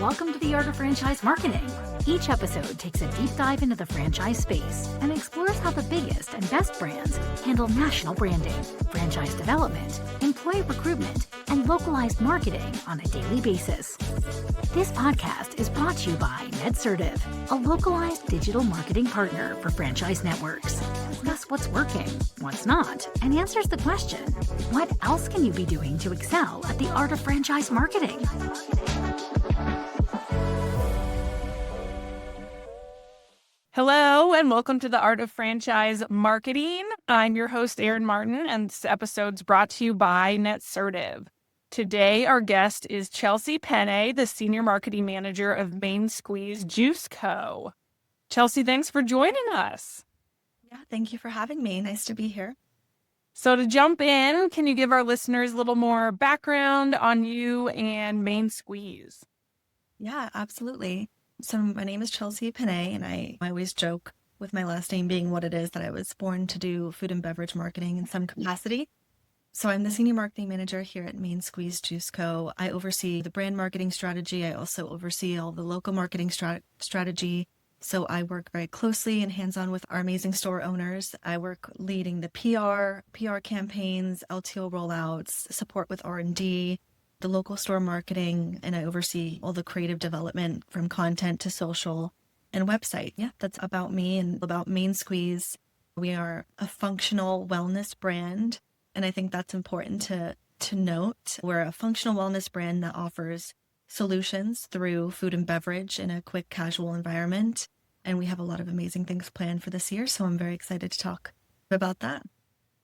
Welcome to the Art of Franchise Marketing. Each episode takes a deep dive into the franchise space and explores how the biggest and best brands handle national branding, franchise development, employee recruitment, and localized marketing on a daily basis. This podcast is brought to you by NetSertive, a localized digital marketing partner for franchise networks. Discuss what's working, what's not, and answers the question, what else can you be doing to excel at the art of franchise marketing? Hello, and welcome to the Art of Franchise Marketing. I'm your host, Erin Martin, and this episode's brought to you by NetSertive. Today, our guest is Chelsea Penne, the Senior Marketing Manager of Main Squeeze Juice Co. Chelsea, thanks for joining us. Yeah, thank you for having me. Nice to be here. So to jump in, can you give our listeners a little more background on you and Main Squeeze? Yeah, absolutely. So my name is Chelsea Penne, and I always joke with my last name being what it is that I was born to do food and beverage marketing in some capacity. So I'm the Senior Marketing Manager here at Main Squeeze Juice Co. I oversee the brand marketing strategy. I also oversee all the local marketing strategy. So I work very closely and hands-on with our amazing store owners. I work leading the PR campaigns, LTO rollouts, support with R&D, the local store marketing, and I oversee all the creative development from content to social and website. Yeah, that's about me and about Main Squeeze. We are a functional wellness brand, and I think that's important to note. We're a functional wellness brand that offers solutions through food and beverage in a quick, casual environment, and we have a lot of amazing things planned for this year, so I'm very excited to talk about that.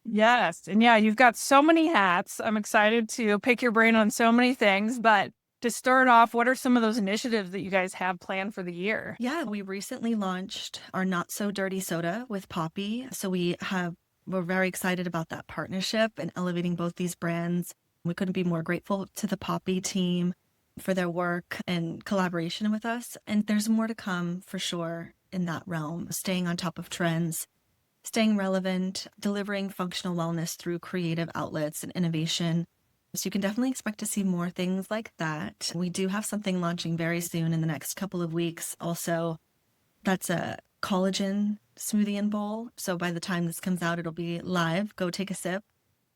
Yes. And yeah, you've got so many hats. I'm excited to pick your brain on so many things. But to start off, what are some of those initiatives that you guys have planned for the year? Yeah, we recently launched our Not So Dirty Soda with Poppy. So we're very excited about that partnership and elevating both these brands. We couldn't be more grateful to the Poppy team for their work and collaboration with us. And there's more to come for sure in that realm, staying on top of trends, staying relevant, delivering functional wellness through creative outlets and innovation. So you can definitely expect to see more things like that. We do have something launching very soon in the next couple of weeks. Also, that's a collagen smoothie and bowl. So by the time this comes out, it'll be live. Go take a sip.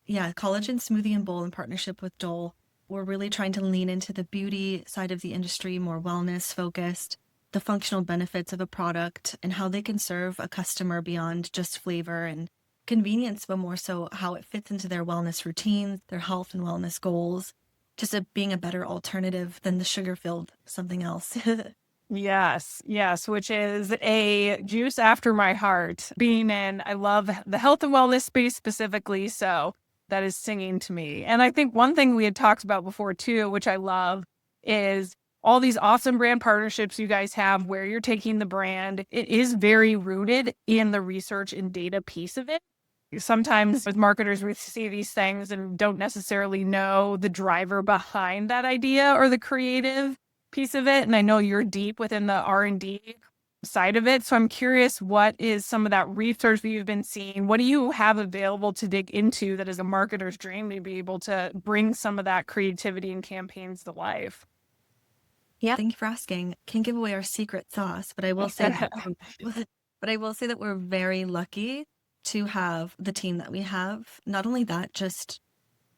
Yeah, collagen smoothie and bowl in partnership with Dole. We're really trying to lean into the beauty side of the industry, more wellness focused, the functional benefits of a product and how they can serve a customer beyond just flavor and convenience, but more so how it fits into their wellness routines, their health and wellness goals, just being a better alternative than the sugar-filled something else. Yes, which is a juice after my heart. I love the health and wellness space specifically, so that is singing to me. And I think one thing we had talked about before too, which I love, is all these awesome brand partnerships you guys have where you're taking the brand. It is very rooted in the research and data piece of it. Sometimes as marketers, we see these things and don't necessarily know the driver behind that idea or the creative piece of it. And I know you're deep within the R&D side of it. So I'm curious, what is some of that research that you've been seeing? What do you have available to dig into that is a marketer's dream to be able to bring some of that creativity and campaigns to life? Yeah, thank you for asking. Can't give away our secret sauce, but I will say that we're very lucky to have the team that we have. Not only that, just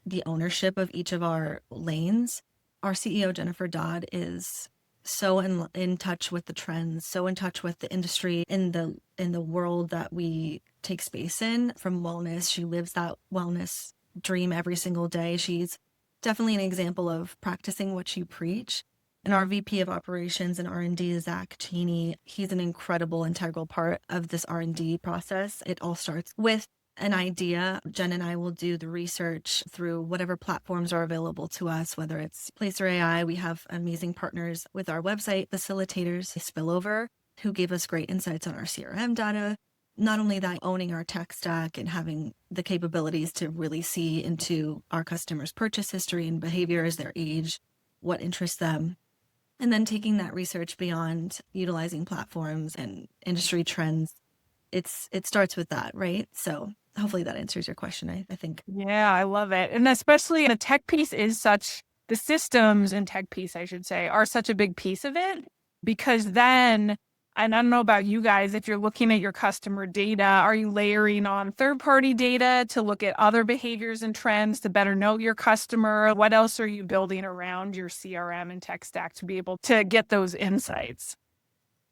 the ownership of each of our lanes. Our CEO, Jennifer Dodd, is so in touch with the trends, so in touch with the industry in the world that we take space in from wellness. She lives that wellness dream every single day. She's definitely an example of practicing what you preach. And our VP of Operations and R&D, Zach Cheney, he's an incredible integral part of this R&D process. It all starts with an idea. Jen and I will do the research through whatever platforms are available to us, whether it's Placer AI. We have amazing partners with our website facilitators, Spillover, who gave us great insights on our CRM data. Not only that, owning our tech stack and having the capabilities to really see into our customers' purchase history and behaviors, their age, what interests them. And then taking that research beyond utilizing platforms and industry trends. It starts with that, right? So hopefully that answers your question, I think. Yeah, I love it. And especially the tech piece is such the systems and tech piece, I should say, are such a big piece of it, because then, and I don't know about you guys, if you're looking at your customer data, are you layering on third-party data to look at other behaviors and trends to better know your customer? What else are you building around your CRM and tech stack to be able to get those insights?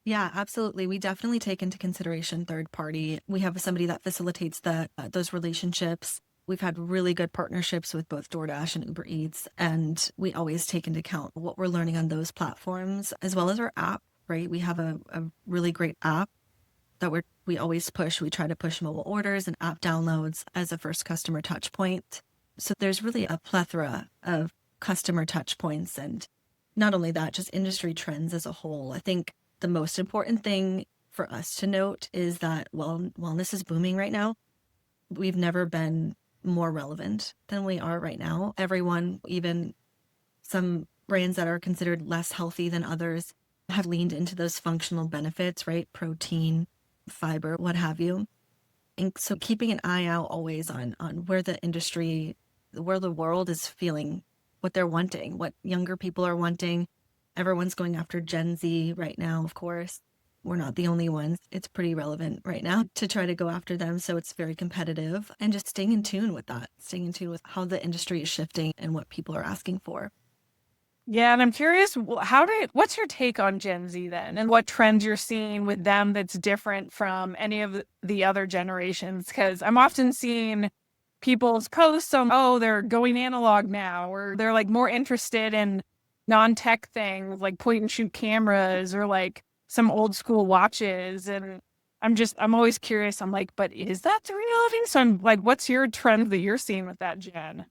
Yeah, absolutely. We definitely take into consideration third party. We have somebody that facilitates those relationships. We've had really good partnerships with both DoorDash and Uber Eats, and we always take into account what we're learning on those platforms, as well as our app, right? We have a really great app that we always push. We try to push mobile orders and app downloads as a first customer touch point. So there's really a plethora of customer touch points, and not only that, just industry trends as a whole. I think the most important thing for us to note is that wellness is booming right now. We've never been more relevant than we are right now. Everyone, even some brands that are considered less healthy than others, have leaned into those functional benefits, right? Protein, fiber, what have you. And so keeping an eye out always on where the industry, where the world is feeling, what they're wanting, what younger people are wanting. Everyone's going after Gen Z right now, of course. We're not the only ones. It's pretty relevant right now to try to go after them. So it's very competitive, and just staying in tune with that, staying in tune with how the industry is shifting and what people are asking for. Yeah, and I'm curious, what's your take on Gen Z then, and what trends you're seeing with them that's different from any of the other generations? Because I'm often seeing people's posts on, oh, they're going analog now, or they're like more interested in non-tech things like point and shoot cameras or like some old school watches. And I'm always curious. I'm like, but is that the reality? So I'm like, what's your trend that you're seeing with that, Jen?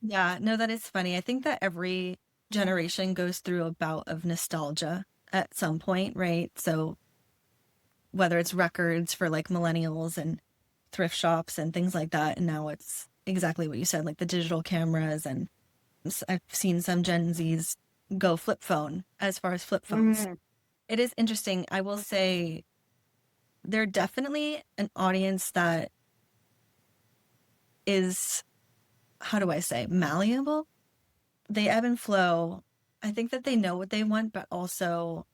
Yeah, no, that is funny. I think that every generation goes through a bout of nostalgia at some point, right? So whether it's records for like millennials and thrift shops and things like that, and now it's exactly what you said, like the digital cameras. And I've seen some Gen Zs go flip phone as far as flip phones. It is interesting. I will say they're definitely an audience that is, how do I say, malleable. They ebb and flow. I think that they know what they want, but also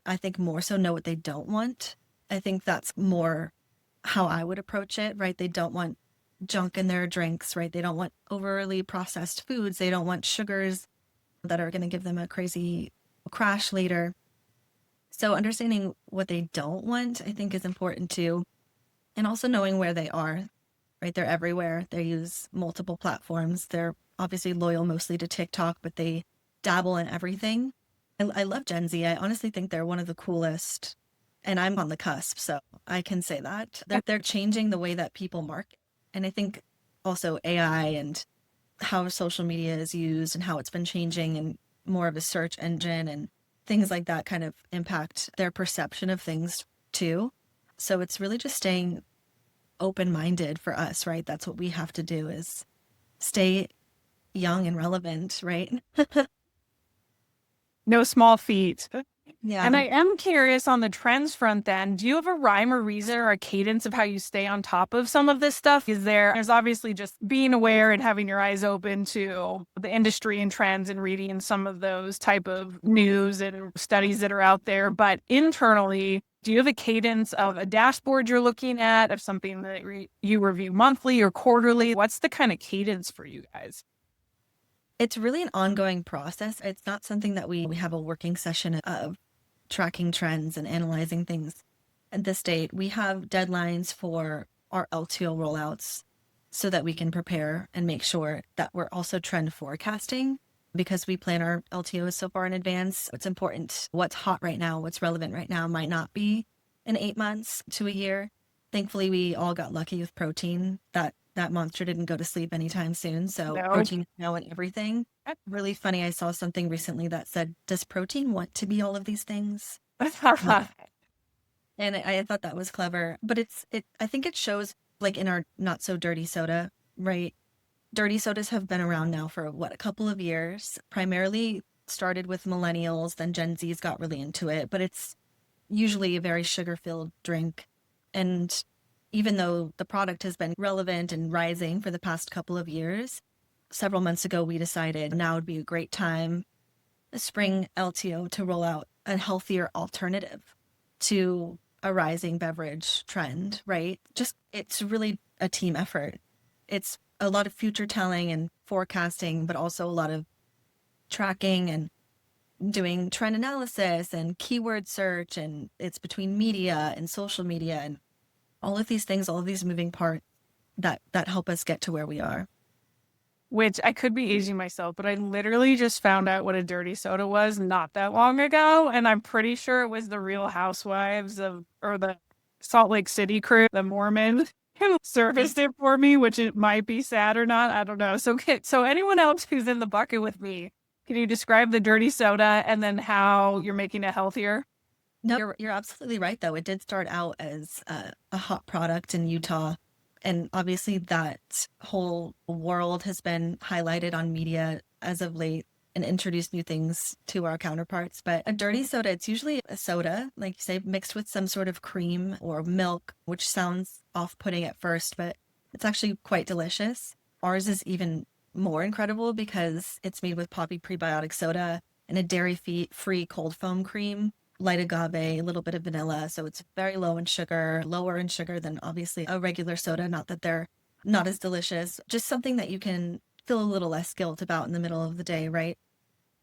I think more so know what they don't want. I think that's more how I would approach it, right? They don't want junk in their drinks, right? They don't want overly processed foods. They don't want sugars that are going to give them a crazy crash later. So understanding what they don't want, I think, is important too. And also knowing where they are, right? They're everywhere. They use multiple platforms. They're obviously loyal mostly to TikTok, but they dabble in everything. I love Gen Z. I honestly think they're one of the coolest, and I'm on the cusp, so I can say that. They're changing the way that people market. And I think also AI and how social media is used and how it's been changing, and more of a search engine and things like that kind of impact their perception of things too. So it's really just staying open-minded for us, right? That's what we have to do, is stay young and relevant, right? No small feat. Yeah. And I am curious on the trends front then, do you have a rhyme or reason or a cadence of how you stay on top of some of this stuff? There's obviously just being aware and having your eyes open to the industry and trends and reading some of those type of news and studies that are out there. But internally, do you have a cadence of a dashboard you're looking at, of something that you review monthly or quarterly? What's the kind of cadence for you guys? It's really an ongoing process. It's not something that we have a working session of tracking trends and analyzing things. At this date, we have deadlines for our LTO rollouts so that we can prepare and make sure that we're also trend forecasting, because we plan our LTOs so far in advance. It's important. What's hot right now, what's relevant right now might not be in 8 months to a year. Thankfully, we all got lucky with protein. That monster didn't go to sleep anytime soon. So No. protein is now in everything. Really funny. I saw something recently that said, does protein want to be all of these things? And I thought that was clever. But I think it shows, like in our not so dirty soda, right? Dirty sodas have been around now for a couple of years. Primarily started with millennials, then Gen Z's got really into it. But it's usually a very sugar-filled drink. And even though the product has been relevant and rising for the past couple of years, several months ago, we decided now would be a great time, the spring LTO, to roll out a healthier alternative to a rising beverage trend, right? Just, it's really a team effort. It's a lot of future telling and forecasting, but also a lot of tracking and doing trend analysis and keyword search. And it's between media and social media and all of these things, all of these moving parts that help us get to where we are. Which I could be aging myself, but I literally just found out what a dirty soda was not that long ago. And I'm pretty sure it was the Real Housewives or the Salt Lake City crew, the Mormons, who serviced it for me, which it might be sad or not. I don't know. So anyone else who's in the bucket with me, can you describe the dirty soda and then how you're making it healthier? No, you're absolutely right, though. It did start out as a hot product in Utah. And obviously, that whole world has been highlighted on media as of late and introduced new things to our counterparts. But a dirty soda, it's usually a soda, like you say, mixed with some sort of cream or milk, which sounds off-putting at first, but it's actually quite delicious. Ours is even more incredible because it's made with poppy prebiotic soda and a dairy-free cold foam cream, light agave, a little bit of vanilla. So it's very low in sugar, lower in sugar than obviously a regular soda. Not that they're not as delicious, just something that you can feel a little less guilt about in the middle of the day, right?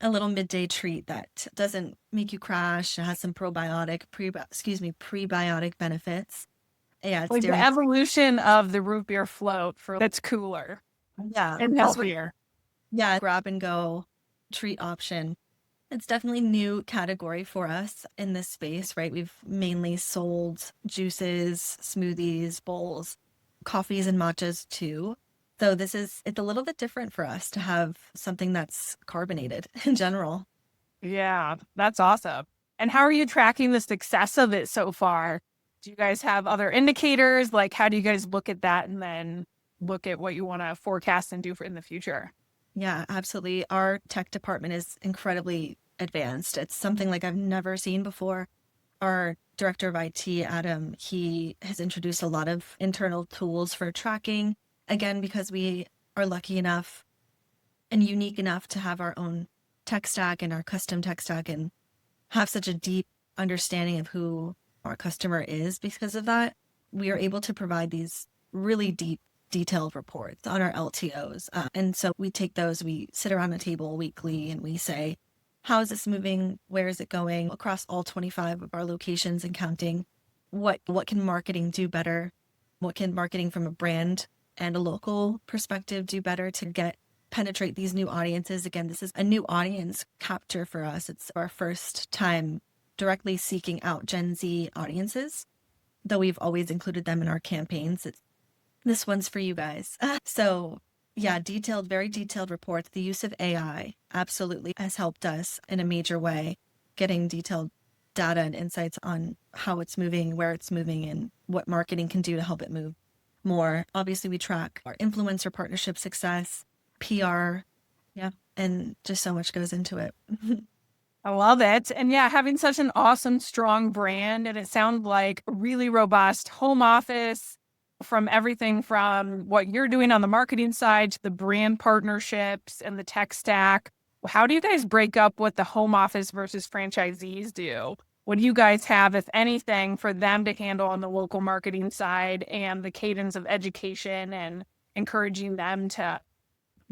A little midday treat that doesn't make you crash. It has some prebiotic benefits. Yeah, it's Like the dairy. evolution of the root beer float that's cooler Yeah, and healthier. yeah, grab and go treat option. It's definitely new category for us in this space, right? We've mainly sold juices, smoothies, bowls, coffees and matchas too. So it's a little bit different for us to have something that's carbonated in general. Yeah, that's awesome. And how are you tracking the success of it so far? Do you guys have other indicators? Like, how do you guys look at that and then look at what you want to forecast and do for in the future? Yeah, absolutely. Our tech department is incredibly advanced. It's something like I've never seen before. Our director of IT, Adam, he has introduced a lot of internal tools for tracking. Again, because we are lucky enough and unique enough to have our own tech stack and our custom tech stack and have such a deep understanding of who our customer is. Because of that, we are able to provide these really deep, detailed reports on our LTOs. And so we take those, we sit around a table weekly and we say, how is this moving? Where is it going across all 25 of our locations and counting? What can marketing do better? What can marketing from a brand and a local perspective do better to penetrate these new audiences? Again, this is a new audience capture for us. It's our first time directly seeking out Gen Z audiences, though we've always included them in our campaigns. This one's for you guys. So yeah, very detailed reports. The use of AI absolutely has helped us in a major way, getting detailed data and insights on how it's moving, where it's moving, and what marketing can do to help it move more. Obviously, we track our influencer partnership success, PR, yeah, and just so much goes into it. I love it. And yeah, having such an awesome, strong brand, and it sounds like a really robust home office from everything from what you're doing on the marketing side to the brand partnerships and the tech stack. How do you guys break up what the home office versus franchisees do? What do you guys have, if anything, for them to handle on the local marketing side and the cadence of education and encouraging them to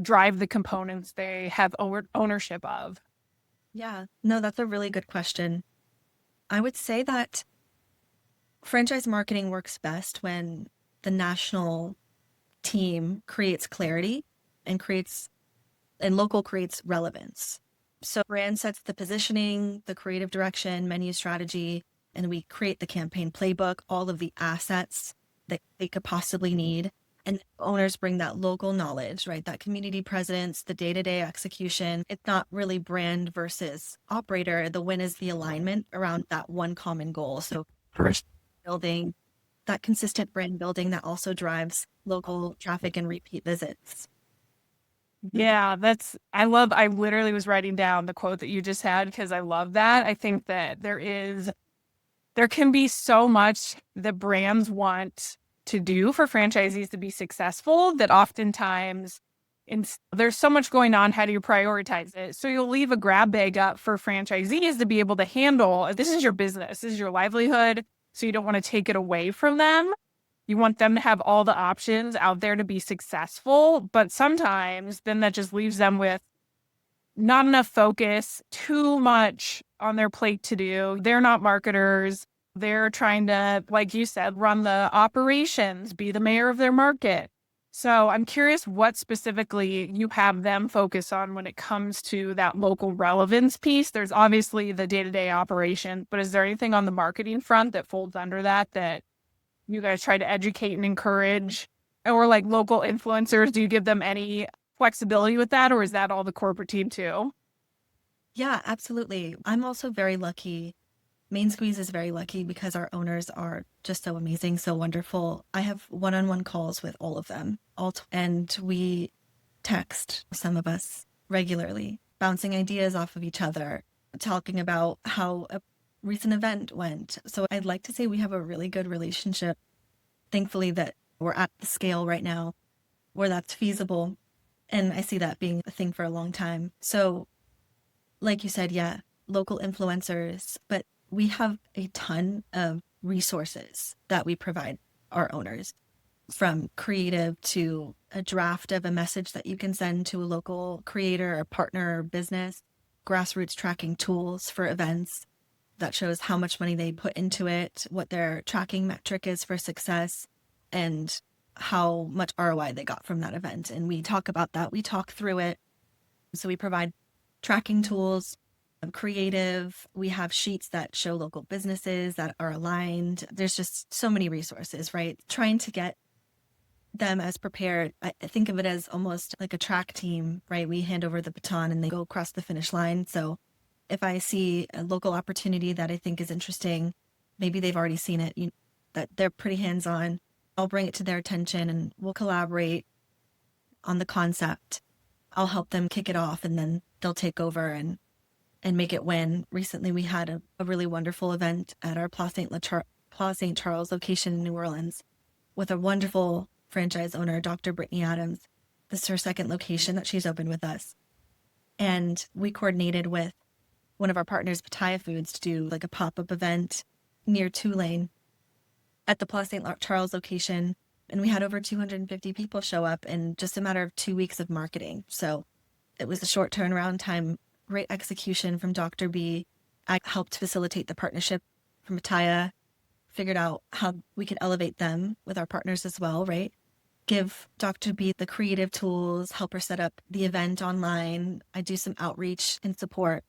drive the components they have ownership of? Yeah, no, that's a really good question. I would say that franchise marketing works best when the national team creates clarity and local creates relevance. So brand sets the positioning, the creative direction, menu strategy, and we create the campaign playbook, all of the assets that they could possibly need. And owners bring that local knowledge, right? That community presence, the day-to-day execution. It's not really brand versus operator. The win is the alignment around that one common goal. So first, building that consistent brand building that also drives local traffic and repeat visits. Yeah, I literally was writing down the quote that you just had because I love that. I think that there can be so much that brands want to do for franchisees to be successful that oftentimes there's so much going on. How do you prioritize it? So you'll leave a grab bag up for franchisees to be able to handle. This is your business. This is your livelihood. So you don't want to take it away from them. You want them to have all the options out there to be successful. But sometimes then that just leaves them with not enough focus, too much on their plate to do. They're not marketers. They're trying to, like you said, run the operations, be the mayor of their market. So I'm curious what specifically you have them focus on when it comes to that local relevance piece. There's obviously the day-to-day operation, but is there anything on the marketing front that folds under that you guys try to educate and encourage? Or like local influencers, do you give them any flexibility with that, or is that all the corporate team too? Yeah, absolutely. I'm also very lucky. Main Squeeze is very lucky because our owners are just so amazing, so wonderful. I have one-on-one calls with all of them, and we text, some of us, regularly, bouncing ideas off of each other, talking about how a recent event went. So I'd like to say we have a really good relationship. Thankfully that we're at the scale right now where that's feasible. And I see that being a thing for a long time. So like you said, yeah, local influencers, but we have a ton of resources that we provide our owners, from creative to a draft of a message that you can send to a local creator or partner or business, grassroots tracking tools for events that shows how much money they put into it, what their tracking metric is for success, and how much ROI they got from that event. And we talk about that. We talk through it. So we provide tracking tools, creative. We have sheets that show local businesses that are aligned. There's just so many resources, right? Trying to get them as prepared. I think of it as almost like a track team, right? We hand over the baton and they go across the finish line. So if I see a local opportunity that I think is interesting, maybe they've already seen it, that they're pretty hands-on, I'll bring it to their attention and we'll collaborate on the concept. I'll help them kick it off and then they'll take over and make it win. Recently, we had a really wonderful event at our Place St. Charles location in New Orleans with a wonderful franchise owner, Dr. Brittany Adams. This is her second location that she's opened with us. And we coordinated with one of our partners, Pattaya Foods, to do like a pop-up event near Tulane at the Place St. Charles location. And we had over 250 people show up in just a matter of 2 weeks of marketing. So it was a short turnaround time, great execution from Dr. B. I helped facilitate the partnership from Pattaya, figured out how we could elevate them with our partners as well, right? Give Dr. B the creative tools, help her set up the event online. I do some outreach and support,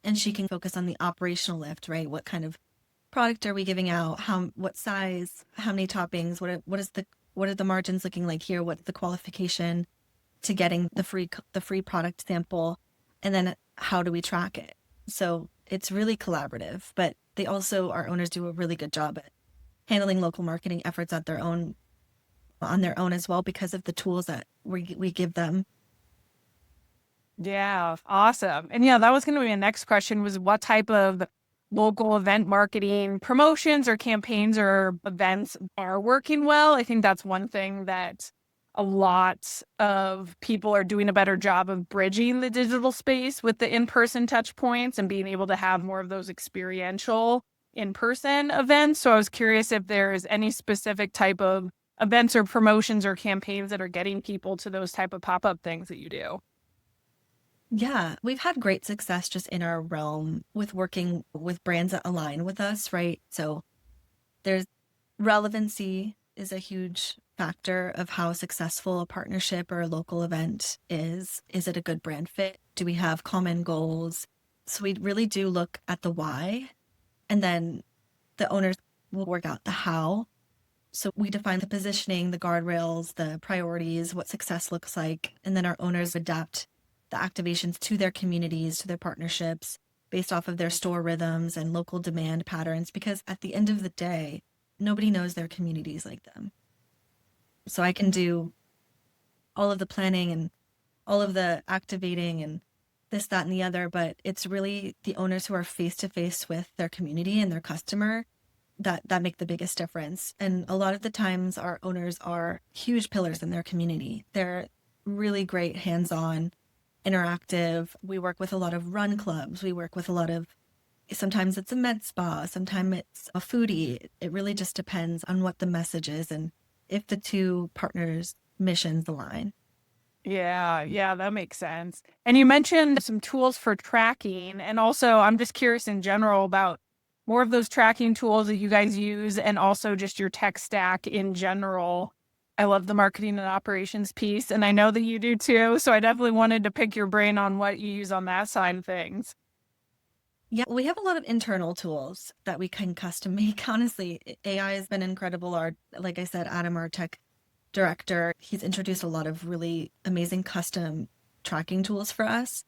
and she can focus on the operational lift, right? What kind of product are we giving out? What size? How many toppings? What are the margins looking like here? What's the qualification to getting the free product sample? And then how do we track it? So it's really collaborative, but our owners do a really good job at handling local marketing efforts on their own as well, because of the tools that we give them. Yeah, awesome. And yeah, that was going to be my next question, was what type of local event marketing promotions or campaigns or events are working well. I think that's one thing that a lot of people are doing a better job of bridging the digital space with the in-person touch points and being able to have more of those experiential in-person events. So I was curious if there's any specific type of events or promotions or campaigns that are getting people to those type of pop-up things that you do. Yeah, we've had great success just in our realm with working with brands that align with us, right? So there's relevancy is a huge factor of how successful a partnership or a local event is. Is it a good brand fit? Do we have common goals? So we really do look at the why, and then the owners will work out the how. So we define the positioning, the guardrails, the priorities, what success looks like, and then our owners adapt the activations to their communities, to their partnerships, based off of their store rhythms and local demand patterns, because at the end of the day, nobody knows their communities like them. So I can do all of the planning and all of the activating and this, that, and the other, but it's really the owners who are face-to-face with their community and their customer that make the biggest difference. And a lot of the times our owners are huge pillars in their community. They're really great hands-on, interactive. We work with a lot of run clubs. We work with a lot of, sometimes it's a med spa, sometimes it's a foodie. It really just depends on what the message is and if the two partners' missions align. Yeah, yeah, that makes sense. And you mentioned some tools for tracking. And also, I'm just curious in general about more of those tracking tools that you guys use and also just your tech stack in general. I love the marketing and operations piece, and I know that you do too. So I definitely wanted to pick your brain on what you use on that side of things. Yeah, we have a lot of internal tools that we can custom make. Honestly, AI has been incredible. Like I said, Adam, our tech director, he's introduced a lot of really amazing custom tracking tools for us,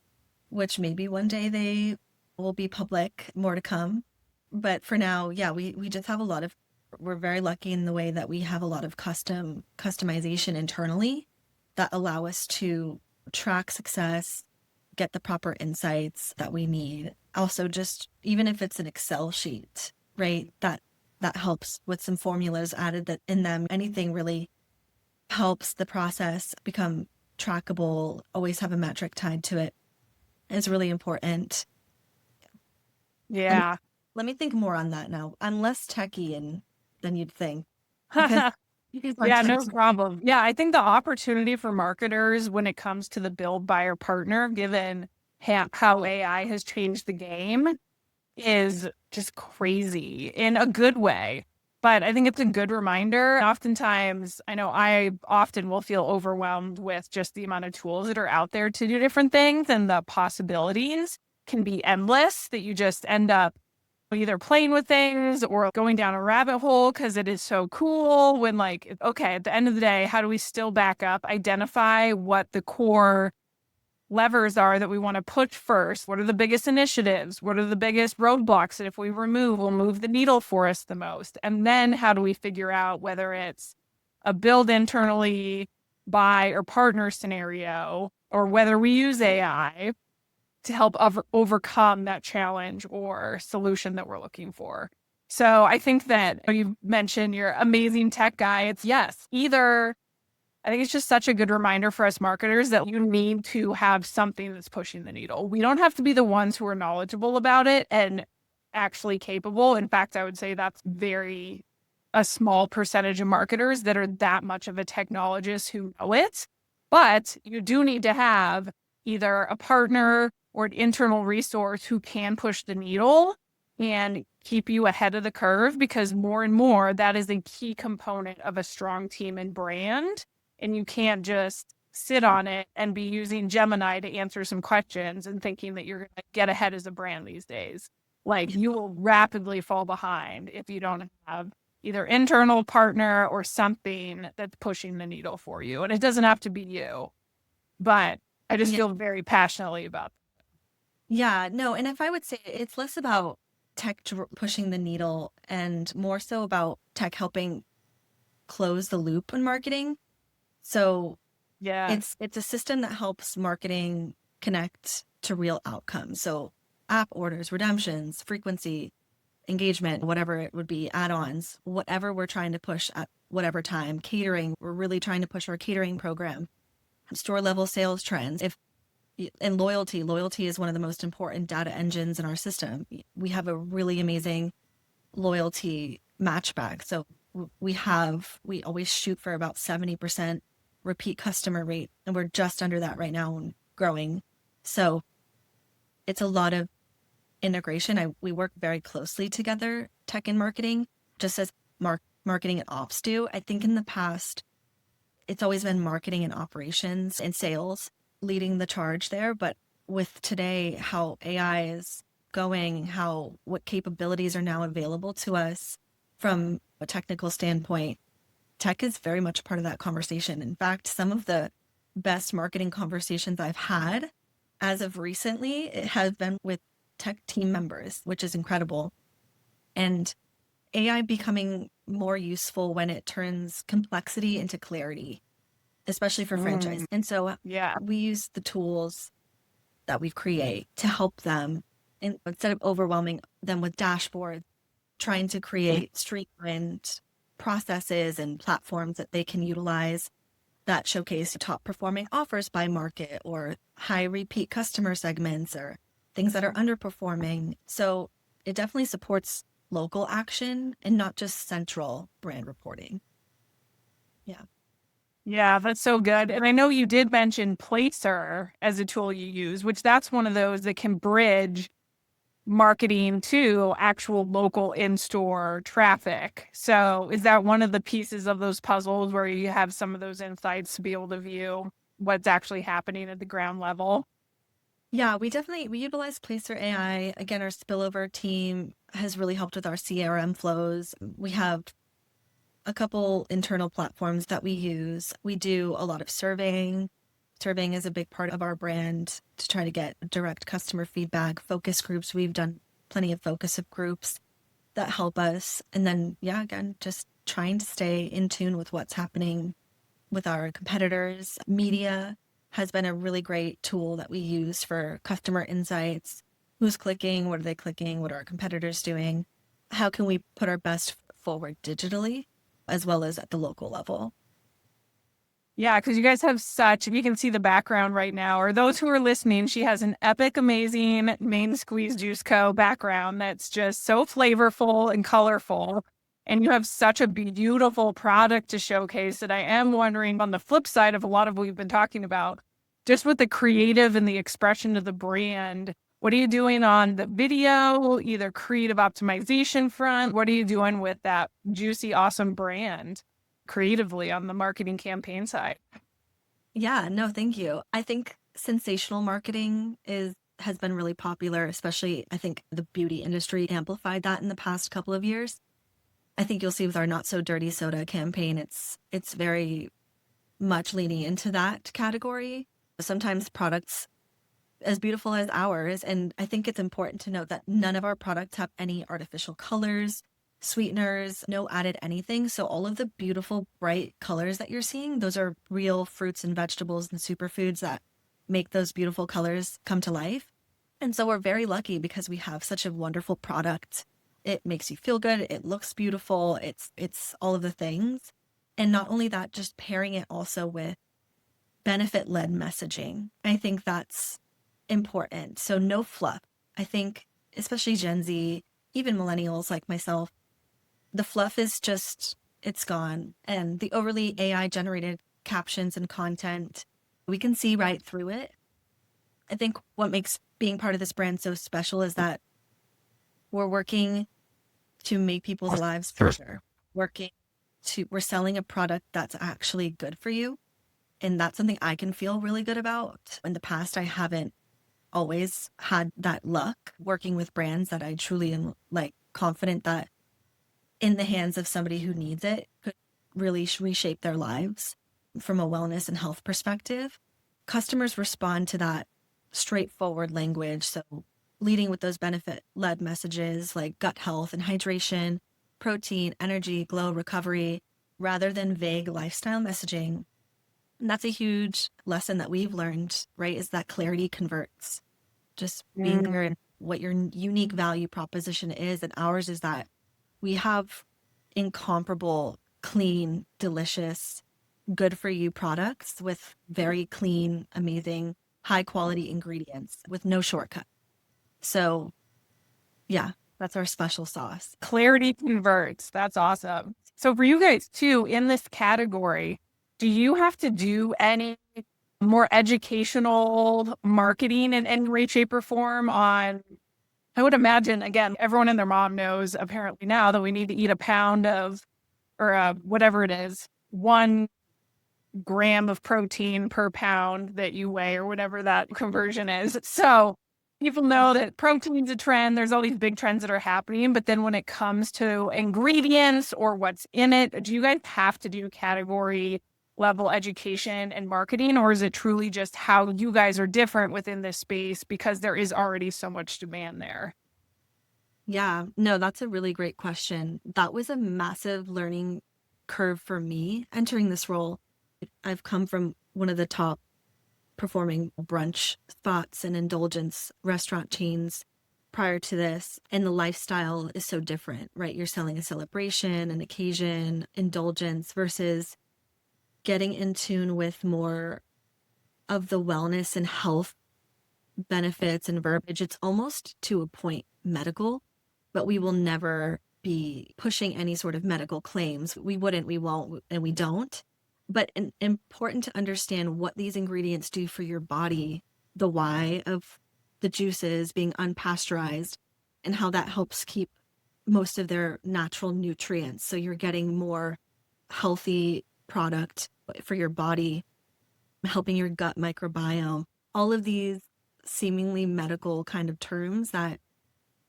which maybe one day they will be public, more to come. But for now, yeah, we just have a lot of, we're very lucky in the way that we have a lot of customization internally that allow us to track success, get the proper insights that we need. Also, just even if it's an Excel sheet, right? That helps with some formulas added that in them. Anything really helps the process become trackable, always have a metric tied to it is really important. Let me, Yeah. let me think more on that now. I'm less techie than you'd think because you guys are Yeah, no tech. problem. Yeah, I think the opportunity for marketers when it comes to the build, buyer, partner, given how AI has changed the game, is just crazy in a good way. But I think it's a good reminder. Oftentimes, I know I often will feel overwhelmed with just the amount of tools that are out there to do different things, and the possibilities can be endless that you just end up either playing with things or going down a rabbit hole because it is so cool when, like, okay, at the end of the day, how do we still back up, identify what the core levers are that we want to push first? What are the biggest initiatives? What are the biggest roadblocks that if we remove, will move the needle for us the most? And then how do we figure out whether it's a build internally, buy, or partner scenario, or whether we use AI to help overcome that challenge or solution that we're looking for. So I think that you mentioned you're amazing tech guy. It's yes, either I think it's just such a good reminder for us marketers that you need to have something that's pushing the needle. We don't have to be the ones who are knowledgeable about it and actually capable. In fact, I would say that's very a small percentage of marketers that are that much of a technologist who know it. But you do need to have either a partner or an internal resource who can push the needle and keep you ahead of the curve, because more and more that is a key component of a strong team and brand. And you can't just sit on it and be using Gemini to answer some questions and thinking that you're going to get ahead as a brand these days. Like, you will rapidly fall behind if you don't have either internal partner or something that's pushing the needle for you. And it doesn't have to be you, but I just Yeah, feel very passionately about yeah, no. And if I would say it's less about tech pushing the needle and more so about tech helping close the loop in marketing. So Yes. it's a system that helps marketing connect to real outcomes. So app orders, redemptions, frequency, engagement, whatever it would be, add-ons, whatever we're trying to push at whatever time, catering, we're really trying to push our catering program, store level sales trends. If and loyalty is one of the most important data engines in our system. We have a really amazing loyalty matchback. So we always shoot for about 70% repeat customer rate, and we're just under that right now and growing. So it's a lot of integration. We work very closely together, tech and marketing, just as marketing and ops do. I think in the past, it's always been marketing and operations and sales leading the charge there. But with today, how AI is going, what capabilities are now available to us from a technical standpoint, tech is very much part of that conversation. In fact, some of the best marketing conversations I've had as of recently, it has been with tech team members, which is incredible. And AI becoming more useful when it turns complexity into clarity, especially for franchise. Mm, And so yeah. we use the tools that we create to help them, and instead of overwhelming them with dashboards, trying to create streamlined processes and platforms that they can utilize that showcase top performing offers by market or high repeat customer segments or things that are underperforming. So it definitely supports local action and not just central brand reporting. Yeah. Yeah, that's so good. And I know you did mention Placer as a tool you use, which that's one of those that can bridge marketing to actual local in-store traffic. So is that one of the pieces of those puzzles where you have some of those insights to be able to view what's actually happening at the ground level? Yeah, we utilize Placer AI. Again, our spillover team has really helped with our CRM flows. We have a couple internal platforms that we use. We do a lot of surveying. Surveying is a big part of our brand to try to get direct customer feedback, focus groups. We've done plenty of focus groups that help us. And then, yeah, again, just trying to stay in tune with what's happening with our competitors. Media has been a really great tool that we use for customer insights. Who's clicking? What are they clicking? What are our competitors doing? How can we put our best forward digitally as well as at the local level? Yeah, because you guys have such, if you can see the background right now, or those who are listening, she has an epic, amazing Main Squeeze Juice Co. background that's just so flavorful and colorful. And you have such a beautiful product to showcase that I am wondering on the flip side of a lot of what we've been talking about, just with the creative and the expression of the brand, what are you doing on the video, either creative optimization front? What are you doing with that juicy, awesome brand creatively on the marketing campaign side? Yeah, no, thank you. I think sensational marketing has been really popular, especially I think the beauty industry amplified that in the past couple of years. I think you'll see with our Not So Dirty Soda campaign, it's very much leaning into that category. Sometimes products as beautiful as ours, and I think it's important to note that none of our products have any artificial colors, sweeteners, no added anything. So all of the beautiful bright colors that you're seeing, those are real fruits and vegetables and superfoods that make those beautiful colors come to life. And so we're very lucky because we have such a wonderful product. It makes you feel good, it looks beautiful, it's all of the things. And not only that, just pairing it also with benefit-led messaging. I think that's important. So no fluff. I think especially Gen Z, even millennials like myself, the fluff is just, it's gone. And the overly AI generated captions and content, we can see right through it. I think what makes being part of this brand so special is that we're working to make people's lives better. We're selling a product that's actually good for you. And that's something I can feel really good about. In the past, I haven't always had that luck working with brands that I truly am like confident that in the hands of somebody who needs it could really reshape their lives from a wellness and health perspective. Customers respond to that straightforward language. So leading with those benefit-led messages like gut health and hydration, protein, energy, glow, recovery, rather than vague lifestyle messaging. And that's a huge lesson that we've learned, right? Is that clarity converts. Just being clear in what your unique value proposition is. And ours is that we have incomparable, clean, delicious, good for you products with very clean, amazing, high quality ingredients with no shortcut. So yeah, that's our special sauce. Clarity converts. That's awesome. So for you guys too, in this category, do you have to do any more educational marketing in any way, shape, or form on, I would imagine, again, everyone and their mom knows apparently now that we need to eat a pound of, or whatever it is, 1 gram of protein per pound that you weigh or whatever that conversion is. So people know that protein's a trend. There's all these big trends that are happening. But then when it comes to ingredients or what's in it, do you guys have to do category level education and marketing? Or is it truly just how you guys are different within this space because there is already so much demand there? Yeah, no, that's a really great question. That was a massive learning curve for me entering this role. I've come from one of the top performing brunch spots and indulgence restaurant chains prior to this. And the lifestyle is so different, right? You're selling a celebration, an occasion, indulgence versus getting in tune with more of the wellness and health benefits and verbiage. It's almost to a point medical, but we will never be pushing any sort of medical claims. We wouldn't, we won't, and we don't. But important to understand what these ingredients do for your body, the why of the juices being unpasteurized, and how that helps keep most of their natural nutrients. So you're getting more healthy product for your body, helping your gut microbiome. All of these seemingly medical kind of terms that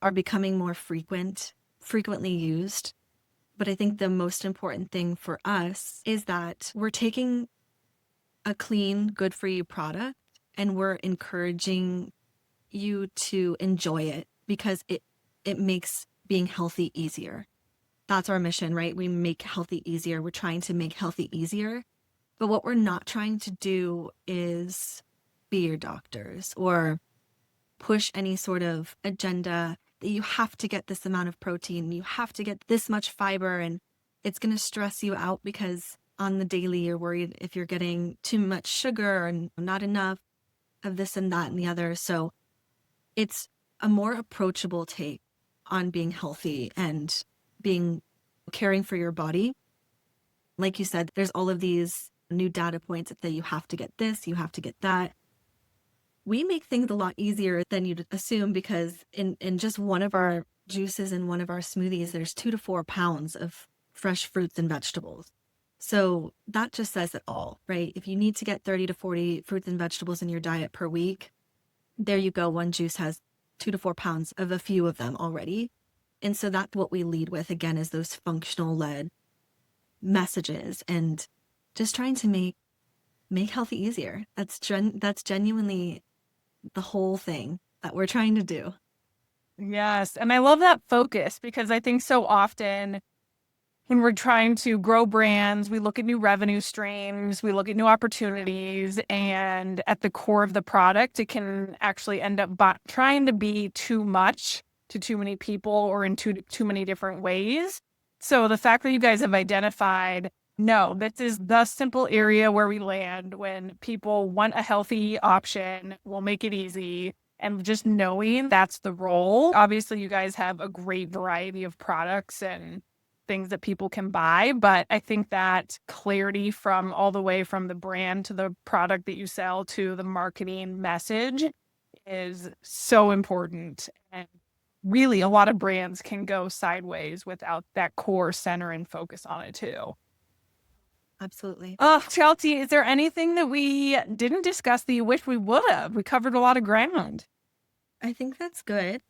are becoming more frequently used. But I think the most important thing for us is that we're taking a clean, good for you product and we're encouraging you to enjoy it because it makes being healthy easier. That's our mission, right? We make healthy easier. We're trying to make healthy easier. But what we're not trying to do is be your doctors or push any sort of agenda that you have to get this amount of protein, you have to get this much fiber, and it's going to stress you out because on the daily you're worried if you're getting too much sugar and not enough of this and that and the other. So it's a more approachable take on being healthy and caring for your body. Like you said, there's all of these new data points that say you have to get this, you have to get that. We make things a lot easier than you'd assume because in just one of our juices and one of our smoothies, there's 2 to 4 pounds of fresh fruits and vegetables. So that just says it all, right? If you need to get 30 to 40 fruits and vegetables in your diet per week, there you go. One juice has 2 to 4 pounds of a few of them already. And so that's what we lead with, again, is those functional led messages and just trying to make healthy easier. That's genuinely the whole thing that we're trying to do. Yes. And I love that focus because I think so often when we're trying to grow brands, we look at new revenue streams, we look at new opportunities, and at the core of the product, it can actually end up trying to be too much to too many people or in too many different ways. So the fact that you guys have identified, no, this is the simple area where we land when people want a healthy option, we'll make it easy. And just knowing that's the role. Obviously, you guys have a great variety of products and things that people can buy. But I think that clarity from all the way from the brand to the product that you sell to the marketing message is so important. And really, a lot of brands can go sideways without that core center and focus on it too. Absolutely. Oh, Chelsea, is there anything that we didn't discuss that you wish we would have? We covered a lot of ground. I think that's good.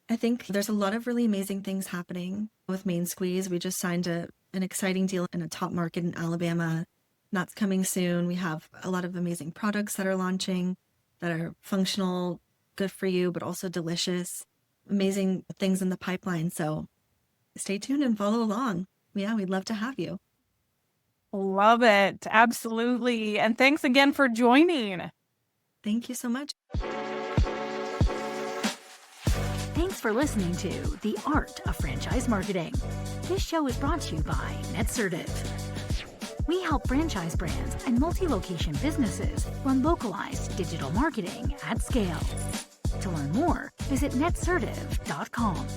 I think there's a lot of really amazing things happening with Main Squeeze. We just signed an exciting deal in a top market in Alabama. That's coming soon. We have a lot of amazing products that are launching that are functional, good for you, but also delicious. Amazing things in the pipeline. So stay tuned and follow along. Yeah, we'd love to have you. Love it. Absolutely. And thanks again for joining. Thank you so much. Thanks for listening to The Art of Franchise Marketing. This show is brought to you by NetCertive. We help franchise brands and multi-location businesses run localized digital marketing at scale. To learn more, visit netcertive.com.